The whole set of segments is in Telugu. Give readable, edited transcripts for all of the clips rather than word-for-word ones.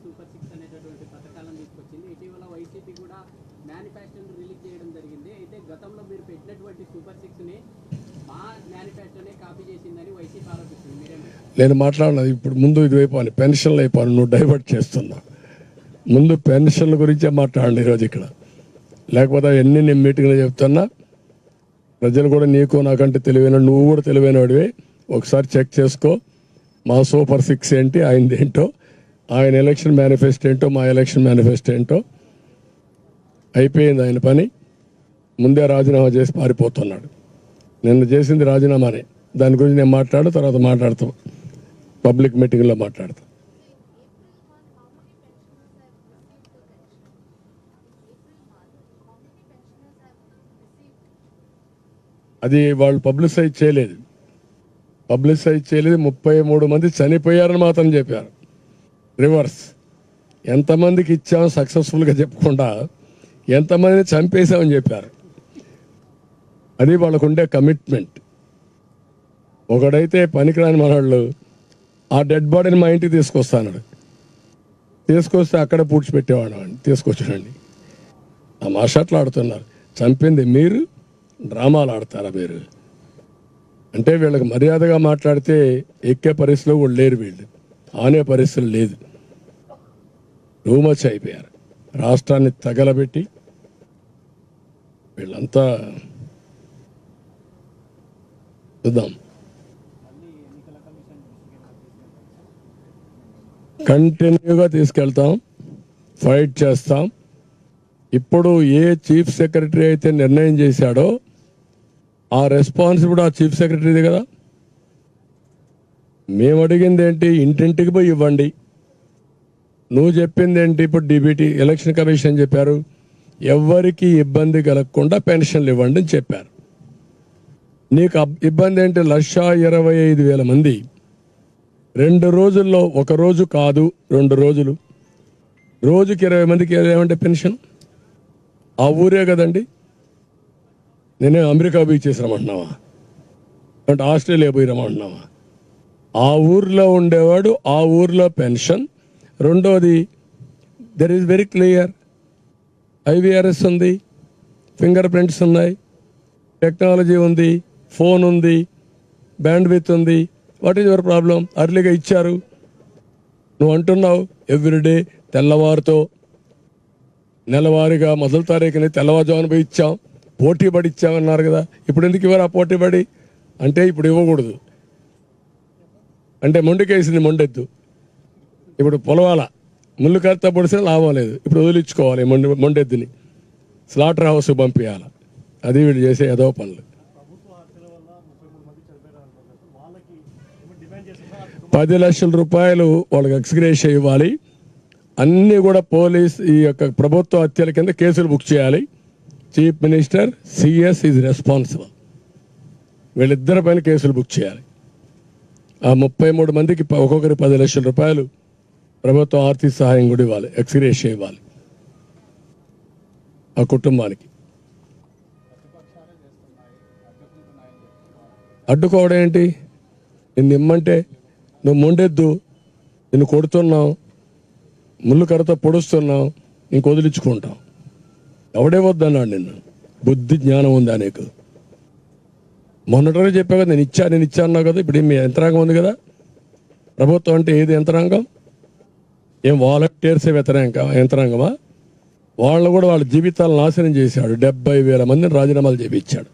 సూపర్ 6 అనేటటువంటి పథకాలను తీసుకొచ్చింది. ఇటీవల వైసీపీ కూడా మేనిఫెస్టోని రిలీజ్ చేయడం జరిగింది. అయితే గతంలో మీరు పెట్టినటువంటి సూపర్ 6ని మా మేనిఫెస్టోనే కాపీ చేసిందని వైసీపీ ఆరోపిస్తుంది. నేను మాట్లాడలేదు. ఇప్పుడు ముందు ఇది అయిపోయి పెన్షన్లు అయిపోయి నువ్వు డైవర్ట్ చేస్తున్నా. ముందు పెన్షన్ల గురించే మాట్లాడండి ఈరోజు ఇక్కడ. లేకపోతే ఎన్ని నేను మీటింగ్లో చెప్తున్నా, ప్రజలు కూడా నీకు నాకంటే తెలివైన, నువ్వు కూడా తెలివైన వాడివే. ఒకసారి చెక్ చేసుకో మా సూపర్ 6 ఏంటి, ఆయనది ఏంటో, ఆయన ఎలక్షన్ మేనిఫెస్టో ఏంటో, మా ఎలక్షన్ మేనిఫెస్టో ఏంటో. అయిపోయింది ఆయన పని. ముందే రాజీనామా చేసి పారిపోతున్నాడు. నిన్న చేసింది రాజీనామానే. దాని గురించి నేను మాట్లాడు, తర్వాత మాట్లాడతాం, పబ్లిక్ మీటింగ్లో మాట్లాడతాం. అది వాళ్ళు పబ్లిసైజ్ చేయలేదు. 33 మంది చనిపోయారని మాత్రం చెప్పారు. రివర్స్ ఎంతమందికి ఇచ్చాం సక్సెస్ఫుల్గా చెప్పకుండా ఎంతమందిని చంపేశామని చెప్పారు. అది వాళ్ళకు ఉండే కమిట్మెంట్. ఒకడైతే పనికిరాని మనవాళ్ళు ఆ డెడ్ బాడీని మా ఇంటికి తీసుకొస్తాను, తీసుకొస్తే అక్కడ పూడ్చిపెట్టేవాడు వాడిని తీసుకొచ్చాడండి. ఆ మాషట్లు ఆడుతున్నారు. చంపింది మీరు, డ్రామాలు ఆడతారా మీరు? అంటే వీళ్ళకి మర్యాదగా మాట్లాడితే ఎక్కే పరిస్థితిలో కూడా లేరు, వీళ్ళు ఆనే పరిస్థితులు లేదు. రూమచ్ అయిపోయారు. రాష్ట్రాన్ని తగలబెట్టి వీళ్ళంతా చూద్దాం. కంటిన్యూగా తీసుకెళ్తాం, ఫైట్ చేస్తాం. ఇప్పుడు ఏ చీఫ్ సెక్రటరీ అయితే నిర్ణయం చేశాడో ఆ రెస్పాన్సిబిలిటీ ఆ చీఫ్ సెక్రటరీది కదా. మేము అడిగింది ఏంటి, ఇంటింటికి పోయి ఇవ్వండి. నువ్వు చెప్పింది ఏంటి, ఇప్పుడు డిబిటీ ఎలక్షన్ కమిషన్ చెప్పారు ఎవ్వరికి ఇబ్బంది కలగకుండా పెన్షన్లు ఇవ్వండి అని చెప్పారు. నీకు ఇబ్బంది ఏంటి, 1,25,000 మంది 2 రోజుల్లో, ఒక రోజు కాదు 2 రోజులు, రోజుకి 20 మందికి ఏమంటే పెన్షన్. ఆ ఊరే కదండి. నేనే అమెరికా పోయి చేసి రమ్మంటున్నావా, అంటే ఆస్ట్రేలియా పోయి రమ్మంటున్నావా? ఆ ఊర్లో ఉండేవాడు ఆ ఊర్లో పెన్షన్. రెండోది, there is very clear, IVRS ఉంది, ఫింగర్ ప్రింట్స్ ఉన్నాయి, టెక్నాలజీ ఉంది, ఫోన్ ఉంది, బ్యాండ్ విత్ ఉంది. What is your problem? అర్లీగా ఇచ్చారు. నువ్వు అంటున్నావు ఎవ్రీడే తెల్లవారుతో నెలవారీగా మొదటి తారీఖుని తెల్లవారుజామున పోయి ఇచ్చాం, పోటీ పడి ఇచ్చామన్నారు కదా. ఇప్పుడు ఎందుకు ఇవ్వరు ఆ పోటీ పడి? అంటే ఇప్పుడు ఇవ్వకూడదు అంటే మొండికేసింది మొండెద్దు. ఇప్పుడు పొలవాల ముళ్ళు కర్త పొడిసిన లాభం లేదు. ఇప్పుడు వదిలించుకోవాలి మొండెద్దుని, స్లాటర్ హౌస్ పంపించాలి. అది వీళ్ళు చేసే ఏదో పనులు. 10 లక్షల రూపాయలు వాళ్ళకి ఎక్స్గ్రేషియా ఇవ్వాలి. అన్నీ కూడా పోలీస్ ఈ యొక్క ప్రభుత్వ హత్యల కింద కేసులు బుక్ చేయాలి. Chief minister, CS is responsible. వీళ్ళిద్దరి పైన కేసులు బుక్ చేయాలి. ఆ 33 మందికి ఒక్కొక్కరి 10 లక్షల రూపాయలు ప్రభుత్వం ఆర్థిక సహాయం కూడా ఇవ్వాలి, ఎక్స్గ్రేషియా ఇవ్వాలి ఆ కుటుంబానికి. అడ్డుకోవడం ఏంటి? నిన్ను ఇమ్మంటే నువ్వు మొండెద్దు, నిన్ను కొడుతున్నావు, ముళ్ళు కర్రతో పొడుస్తున్నావు, ఇంక వదిలించుకుంటావు. ఎవడే వద్దన్నాడు నిన్ను? బుద్ధి జ్ఞానం ఉందా నీకు? మొన్నటి చెప్పా కదా, నేను ఇచ్చా అన్నావు కదా. ఇప్పుడు మీ యంత్రాంగం ఉంది కదా. ప్రభుత్వం అంటే ఏది యంత్రాంగం? ఏం వాలంటీర్సే యంత్రాంగమా? వాళ్ళు కూడా వాళ్ళ జీవితాలను నాశనం చేశాడు. 70,000 మందిని రాజీనామాలు చేయించాడు.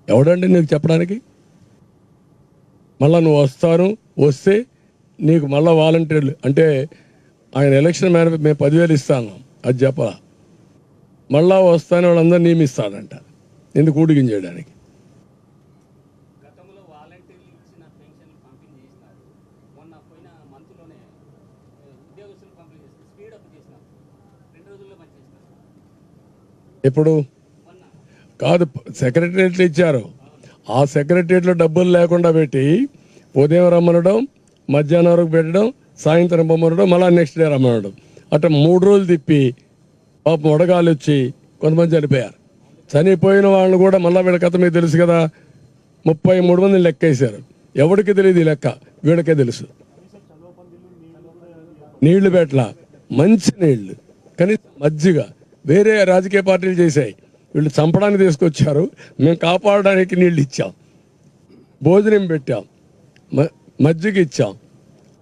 ఎవడండి నీకు చెప్పడానికి? మళ్ళా నువ్వు వస్తే నీకు మళ్ళీ వాలంటీర్లు అంటే ఆయన ఎలక్షన్ మేము 10,000 ఇస్తాను అది చెప్పలా. మళ్ళా వస్తానే వాళ్ళందరూ నియమిస్తాడంట. ఎందుకు ఊడిగించేయడానికి? ఇప్పుడు కాదు, సెక్రటరియట్లు ఇచ్చారు. ఆ సెక్రటరియట్లో డబ్బులు లేకుండా పెట్టి ఉదయం రమ్మనడం, మధ్యాహ్నం వరకు పెట్టడం, సాయంత్రం పొమ్మనడం, మళ్ళీ నెక్స్ట్ డే రమ్మనడం. అట్లా 3 రోజులు తిప్పి పాపం వడగాలు వచ్చి కొంతమంది చనిపోయారు. చనిపోయిన వాళ్ళని కూడా మళ్ళీ వీళ్ళ కథ మీకు తెలుసు కదా. 33 మందిని లెక్క వేశారు. ఎవరికి తెలియదు ఈ లెక్క, వీళ్ళకే తెలుసు. నీళ్లు పెట్టలా, మంచి నీళ్లు, కనీసం మజ్జిగ. వేరే రాజకీయ పార్టీలు చేశాయి, వీళ్ళు చంపడానికి తీసుకొచ్చారు, మేము కాపాడడానికి నీళ్ళు ఇచ్చాం, భోజనం పెట్టాం, మజ్జిగ ఇచ్చాం.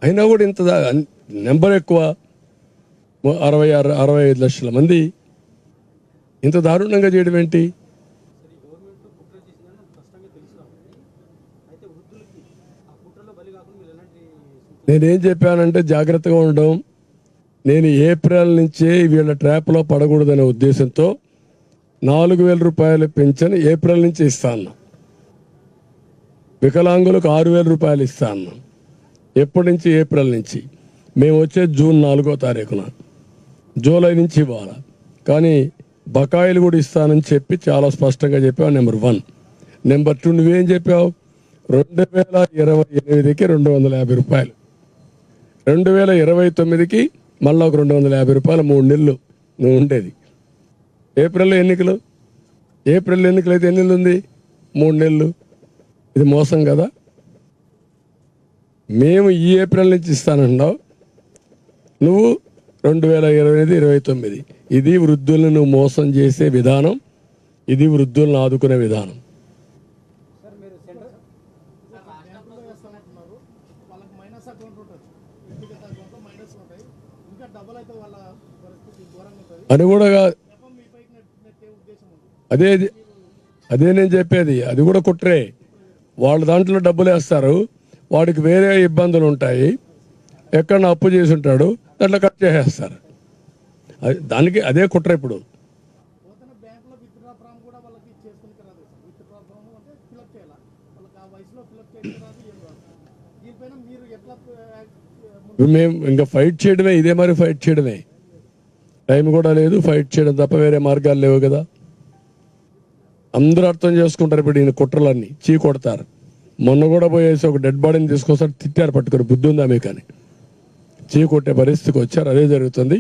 అయినా కూడా ఇంత నెంబర్ ఎక్కువ, 65 లక్షల మంది ఇంత దారుణంగా చేయడం ఏంటి? నేనేం చెప్పానంటే జాగ్రత్తగా ఉండడం. నేను ఏప్రిల్ నుంచే వీళ్ళ ట్రాప్లో పడకూడదనే ఉద్దేశంతో 4,000 రూపాయలు పెన్షన్ ఏప్రిల్ నుంచి ఇస్తాను. వికలాంగులకు 6,000 రూపాయలు ఇస్తాను. ఎప్పటి నుంచి? ఏప్రిల్ నుంచి. మేము వచ్చే జూన్ 4వ తారీఖున, జూలై నుంచి ఇవ్వాలి. కానీ బకాయిలు కూడా ఇస్తానని చెప్పి చాలా స్పష్టంగా చెప్పావు. నెంబర్ 1. నెంబర్ 2, నువ్వేం చెప్పావు? 2028కి 250 రూపాయలు, 2029కి మళ్ళీ ఒక 250 రూపాయలు. 3 నెలలు నువ్వు ఉండేది. ఏప్రిల్లో ఎన్నికలు, ఏప్రిల్ ఎన్నికలు అయితే ఎన్ని నెలలు ఉంది? 3 నెలలు. ఇది మోసం కదా. మేము ఈ ఏప్రిల్ నుంచి ఇస్తానంటున్నావు, నువ్వు 2028-29. ఇది వృద్ధులను నువ్వు మోసం చేసే విధానం, ఇది వృద్ధులను ఆదుకునే విధానం. అని కూడా అదే నేను చెప్పేది, అది కూడా కుట్రే. వాళ్ళు దాంట్లో డబ్బులు వేస్తారు, వాడికి వేరే ఇబ్బందులు ఉంటాయి, ఎక్కడ అప్పు చేసి ఉంటాడు, దాంట్లో కట్ చేసేస్తారు. దానికి అదే కుట్ర. ఇప్పుడు మేము ఇంకా ఫైట్ చేయడమే, ఇదే మరి ఫైట్ చేయడమే. టైం కూడా లేదు, ఫైట్ చేయడం తప్ప వేరే మార్గాలు లేవు కదా. అందరూ అర్థం చేసుకుంటారు ఇప్పుడు ఈయన కుట్రలన్నీ, చీ కొడతారు. మొన్న కూడా పోయేసి ఒక డెడ్ బాడీని తీసుకొస్తారు, తిట్టారు పట్టుకొని, బుద్ధి ఉందా మీకు అని. చీ కొట్టే పరిస్థితికి వచ్చారు. అదే జరుగుతుంది.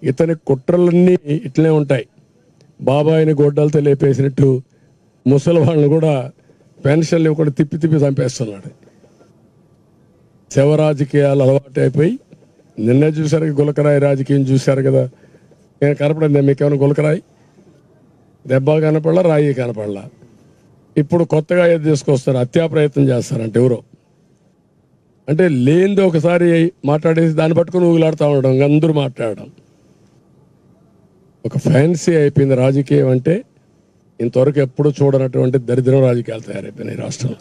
ఇతని కుట్రలన్నీ ఇట్లనే ఉంటాయి. బాబాయిని గొడ్డలతో లేపేసినట్టు ముసలి వాళ్ళని కూడా పెన్షన్లు ఇవ్వకుండా తిప్పి తిప్పి చంపేస్తున్నాడు. శవ రాజకీయాలు అలవాటు అయిపోయి, నిన్న చూసారు గులకరాయి రాజకీయం చూశారు కదా. నేను కనపడింది మీకేమైనా గులకరాయి? దెబ్బ కనపడలా, రాయి కనపడలా. ఇప్పుడు కొత్తగా ఏది తీసుకొస్తారు, హత్యా ప్రయత్నం చేస్తారంటే ఎవరో. అంటే లేనిది ఒకసారి మాట్లాడేసి దాన్ని పట్టుకుని ఊగులాడుతూ ఉండడం, అందరూ మాట్లాడడం. ఒక ఫ్యాన్సీ అయిపోయింది రాజకీయం అంటే. ఇంతవరకు ఎప్పుడు చూడనటువంటి దరిద్రం రాజకీయాలు తయారైపోయినాయి రాష్ట్రంలో.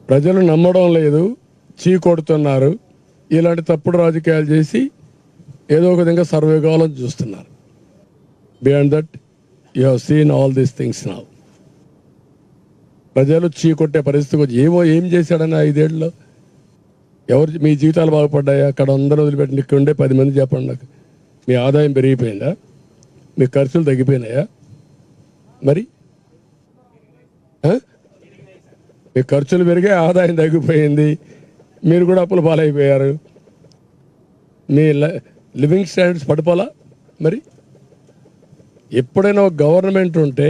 ప్రజలు నమ్మడం లేదు, చీ కొడుతున్నారు. ఇలాంటి తప్పుడు రాజకీయాలు చేసి ఏదో ఒక విధంగా సర్వే కావాలని చూస్తున్నారు. Beyond that you have seen all these things now. ప్రజలు చీ కొట్టే పరిస్థితికి వచ్చి ఏం చేశాడని 5 ఏళ్ళలో ఎవరు మీ జీవితాలు బాగుపడ్డాయా? అక్కడ అందరూ వదిలిపెట్టి ఇక్కడ ఉండే 10 మంది చెప్పండి నాకు. మీ ఆదాయం పెరిగిపోయిందా? మీ ఖర్చులు తగ్గిపోయినాయా? మరి మీ ఖర్చులు పెరిగే, ఆదాయం తగ్గిపోయింది, మీరు కూడా అప్పుల పాలైపోయారు. మీ లివింగ్ స్టాండర్డ్స్ పడిపోలా? మరి ఎప్పుడైనా ఒక గవర్నమెంట్ ఉంటే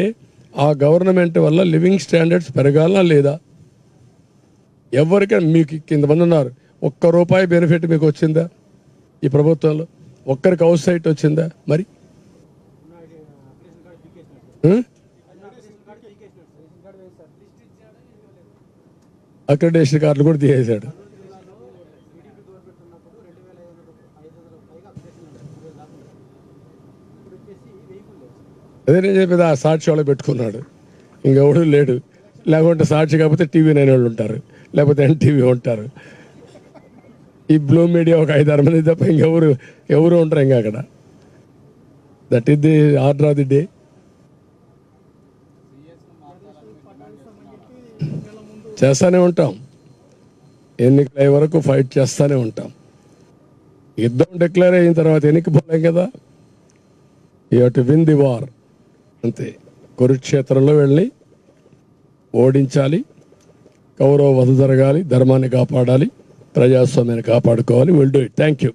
ఆ గవర్నమెంట్ వల్ల లివింగ్ స్టాండర్డ్స్ పెరగాలనా లేదా? ఎవరికైనా మీకు ఇంతమంది ఉన్నారు, ₹1 బెనిఫిట్ మీకు వచ్చిందా ఈ ప్రభుత్వంలో? ఒక్కరికి హౌస్ సైట్ వచ్చిందా? మరి అక్రిడేషన్ కార్డులు కూడా తీసేశాడు. అదే నేను చెప్పేది, ఆ సాక్షి వాళ్ళు పెట్టుకున్నాడు, ఇంకెవడు లేడు. లేకుంటే సాక్షి కాకపోతే TV9 వాళ్ళు ఉంటారు, లేకపోతే NTV ఉంటారు. ఈ బ్లూ మీడియా ఒక 5-6 మంది తప్ప ఇంకెవరు ఉంటారు ఇంకా అక్కడ. That is the order of the day. చేస్తూనే ఉంటాం, ఎన్నికలు అయ్యే వరకు ఫైట్ చేస్తూనే ఉంటాం. యుద్ధం డిక్లేర్ అయిన తర్వాత ఎన్నికపోలేం కదా. You have to win the war, అంతే. కురుక్షేత్రంలో వెళ్ళి ఓడించాలి, కౌరవ వధ జరగాలి, ధర్మాన్ని కాపాడాలి, ప్రజాస్వామ్యాన్ని కాపాడుకోవాలి. Will do it. Thank you.